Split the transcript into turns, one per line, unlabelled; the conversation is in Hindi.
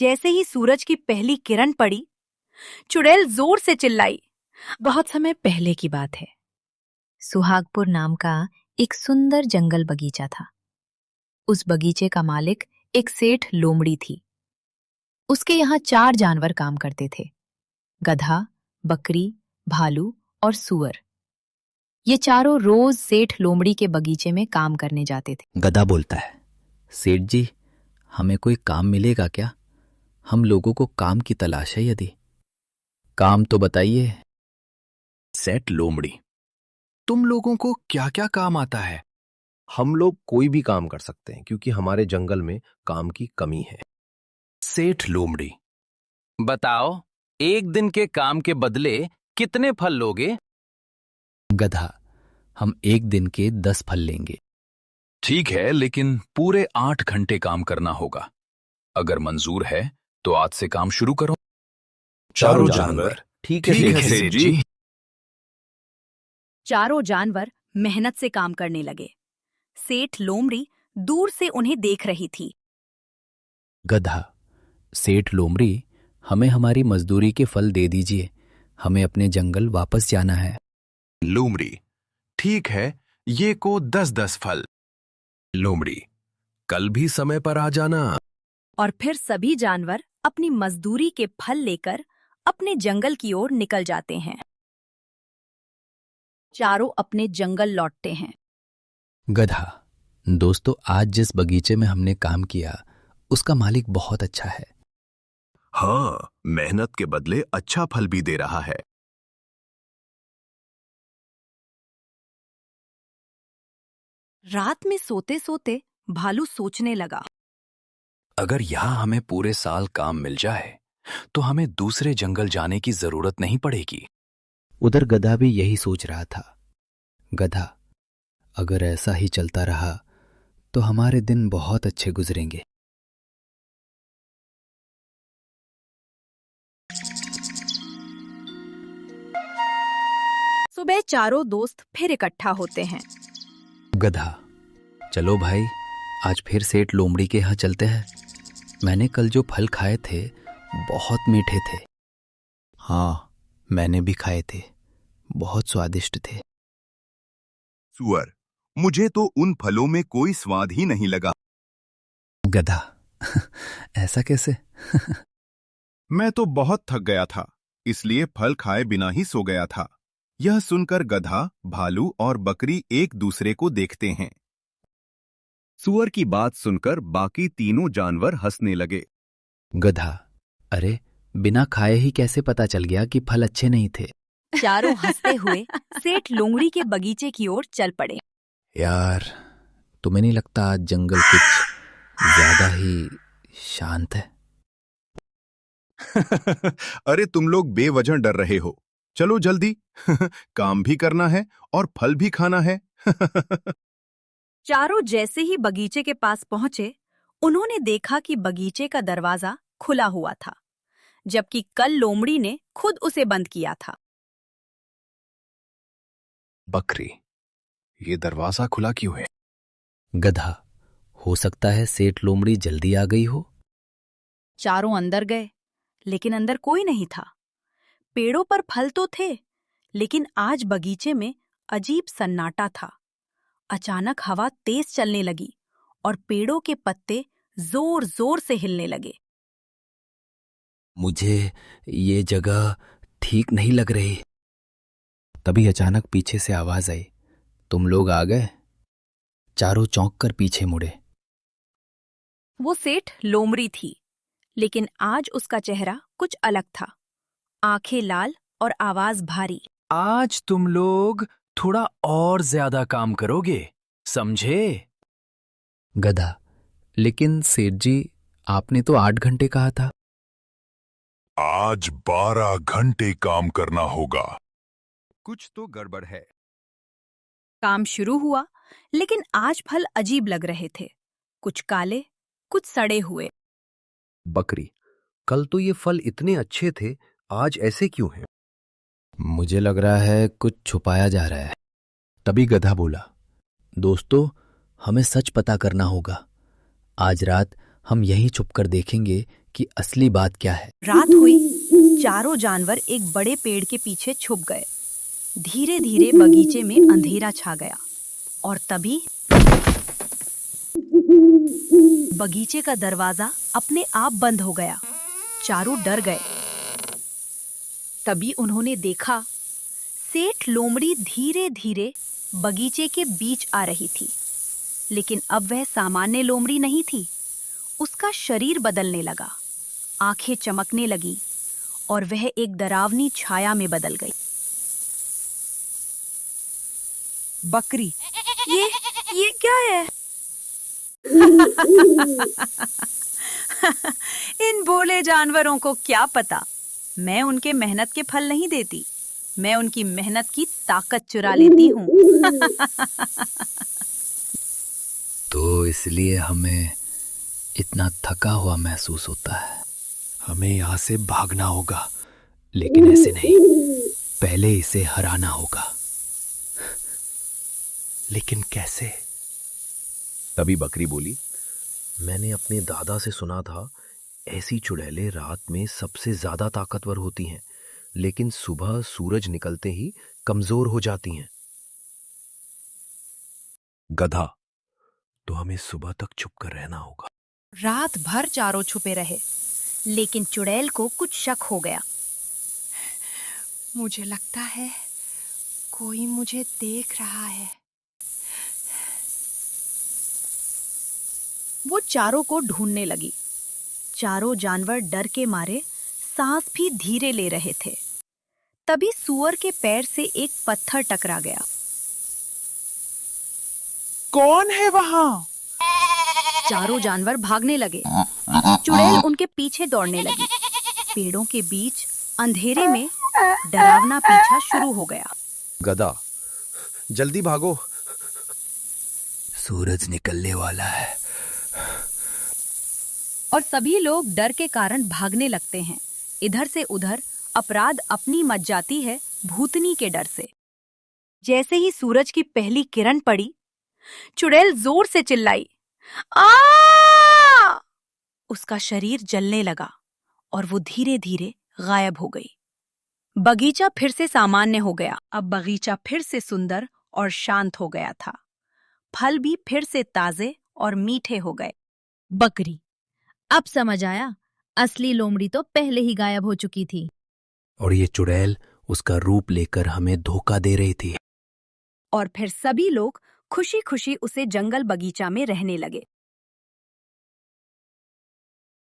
जैसे ही सूरज की पहली किरण पड़ी, चुड़ैल जोर से चिल्लाई।
बहुत समय पहले की बात है। सुहागपुर नाम का एक सुंदर जंगल बगीचा था। उस बगीचे का मालिक एक सेठ लोमड़ी थी। उसके यहाँ 4 जानवर काम करते थे: गधा, बकरी, भालू और सूअर। ये चारों रोज सेठ लोमड़ी के बगीचे में काम करने जाते थे।
गधा बोलता है, सेठ जी, हमें कोई काम मिलेगा क्या? हम लोगों को काम की तलाश है। यदि काम तो बताइए।
सेठ लोमड़ी, तुम लोगों को क्या क्या काम आता है? हम लोग कोई भी काम कर सकते हैं क्योंकि हमारे जंगल में काम की कमी है।
सेठ लोमड़ी, बताओ, एक दिन के काम के बदले कितने फल लोगे?
गधा, हम एक दिन के 10 फल लेंगे।
ठीक है, लेकिन पूरे 8 घंटे काम करना होगा। अगर मंजूर है तो आज से काम शुरू करो।
चारों जानवर, ठीक है सेठ जी।
चारों जानवर मेहनत से काम करने लगे। सेठ लोमड़ी दूर से उन्हें देख रही थी।
गधा, सेठ लोमड़ी, हमें हमारी मजदूरी के फल दे दीजिए। हमें अपने जंगल वापस जाना है।
लोमड़ी, ठीक है, ये को 10-10 फल।
लोमड़ी, कल भी समय पर आ जाना।
और फिर सभी जानवर अपनी मजदूरी के फल लेकर अपने जंगल की ओर निकल जाते हैं। चारों अपने जंगल लौटते हैं।
गधा, दोस्तों, आज जिस बगीचे में हमने काम किया उसका मालिक बहुत अच्छा है।
हाँ, मेहनत के बदले अच्छा फल भी दे रहा है।
रात में सोते सोते भालू सोचने लगा।
अगर यहाँ हमें पूरे साल काम मिल जाए तो हमें दूसरे जंगल जाने की जरूरत नहीं पड़ेगी।
उधर गधा भी यही सोच रहा था। गधा, अगर ऐसा ही चलता रहा तो हमारे दिन बहुत अच्छे गुजरेंगे।
सुबह चारों दोस्त फिर इकट्ठा होते हैं।
गधा, चलो भाई, आज फिर सेठ लोमड़ी के यहाँ चलते हैं। मैंने कल जो फल खाए थे बहुत मीठे थे। हाँ, मैंने भी खाए थे, बहुत स्वादिष्ट थे।
सुअर, मुझे तो उन फलों में कोई स्वाद ही नहीं लगा।
गधा, ऐसा कैसे?
मैं तो बहुत थक गया था, इसलिए फल खाए बिना ही सो गया था। यह सुनकर गधा, भालू और बकरी एक दूसरे को देखते हैं। सुअर की बात सुनकर बाकी तीनों जानवर हंसने लगे।
गधा, अरे, बिना खाए ही कैसे पता चल गया कि फल अच्छे नहीं थे?
चारों हंसते हुए सेठ लोमड़ी के बगीचे की ओर चल पड़े।
यार, तुम्हें नहीं लगता आज जंगल कुछ ज्यादा ही शांत है?
अरे, तुम लोग बेवजह डर रहे हो। चलो जल्दी, काम भी करना है और फल भी खाना है।
चारों जैसे ही बगीचे के पास पहुंचे, उन्होंने देखा कि बगीचे का दरवाजा खुला हुआ था, जबकि कल लोमड़ी ने खुद उसे बंद किया था।
बकरी, ये दरवाजा खुला क्यों है?
गधा, हो सकता है सेठ लोमड़ी जल्दी आ गई हो।
चारों अंदर गए, लेकिन अंदर कोई नहीं था। पेड़ों पर फल तो थे, लेकिन आज बगीचे में अजीब सन्नाटा था। अचानक हवा तेज चलने लगी और पेड़ों के पत्ते जोर जोर से हिलने लगे।
मुझे ये जगह ठीक नहीं लग रही। तभी अचानक पीछे से आवाज आई, तुम लोग आ गए। चारों चौंक कर पीछे मुड़े।
वो सेठ लोमड़ी थी, लेकिन आज उसका चेहरा कुछ अलग था। आंखें लाल और आवाज भारी।
आज तुम लोग थोड़ा और ज्यादा काम करोगे, समझे?
गधा, लेकिन सेठ जी, आपने तो 8 घंटे कहा था।
आज 12 घंटे काम करना होगा।
कुछ तो गड़बड़ है।
काम शुरू हुआ, लेकिन आज फल अजीब लग रहे थे। कुछ काले, कुछ सड़े हुए।
बकरी, कल तो ये फल इतने अच्छे थे, आज ऐसे क्यों हैं?
मुझे लग रहा है कुछ छुपाया जा रहा है। तभी गधा बोला, दोस्तों, हमें सच पता करना होगा। आज रात हम यहीं छुपकर देखेंगे कि असली बात क्या है।
रात हुई, चारों जानवर एक बड़े पेड़ के पीछे छुप गए। धीरे धीरे बगीचे में अंधेरा छा गया और तभी बगीचे का दरवाजा अपने आप बंद हो गया। चारों डर गए। तभी उन्होंने देखा, सेठ लोमड़ी धीरे धीरे बगीचे के बीच आ रही थी। लेकिन अब वह सामान्य लोमड़ी नहीं थी। उसका शरीर बदलने लगा, आंखें चमकने लगी और वह एक डरावनी छाया में बदल गई। बकरी, ये क्या है? इन भोले जानवरों को क्या पता, मैं उनके मेहनत के फल नहीं देती, मैं उनकी मेहनत की ताकत चुरा लेती हूँ।
तो इसलिए हमें इतना थका हुआ महसूस होता है। हमें यहाँ से भागना होगा, लेकिन ऐसे नहीं, पहले इसे हराना होगा। लेकिन कैसे?
तभी बकरी बोली, मैंने अपने दादा से सुना था ऐसी चुड़ैलें रात में सबसे ज्यादा ताकतवर होती हैं, लेकिन सुबह सूरज निकलते ही कमजोर हो जाती हैं। गधा, तो हमें सुबह तक छुप कर रहना होगा।
रात भर चारों छुपे रहे, लेकिन चुड़ैल को कुछ शक हो गया।
मुझे लगता है कोई मुझे देख रहा है।
वो चारों को ढूंढने लगी। चारों जानवर डर के मारे सांस भी धीरे ले रहे थे। तभी सूअर के पैर से एक पत्थर टकरा गया।
कौन है वहां?
चारों जानवर भागने लगे। चुड़ैल उनके पीछे दौड़ने लगी। पेड़ों के बीच अंधेरे में डरावना पीछा शुरू हो गया।
गधा, जल्दी भागो।
सूरज निकलने वाला है।
और सभी लोग डर के कारण भागने लगते हैं। इधर से उधर अपराध अपनी मच जाती है भूतनी के डर से। जैसे ही सूरज की पहली किरण पड़ी, चुड़ैल जोर से चिल्लाई, आ! उसका शरीर जलने लगा और वो धीरे धीरे गायब हो गई। बगीचा फिर से सामान्य हो गया। अब बगीचा फिर से सुंदर और शांत हो गया था। फल भी फिर से ताजे और मीठे हो गए।
बकरी, अब समझ आया, असली लोमड़ी तो पहले ही गायब हो चुकी थी।
और ये चुड़ैल उसका रूप लेकर हमें धोखा दे रही थी।
और फिर सभी लोग खुशी खुशी उसे जंगल बगीचा में रहने लगे।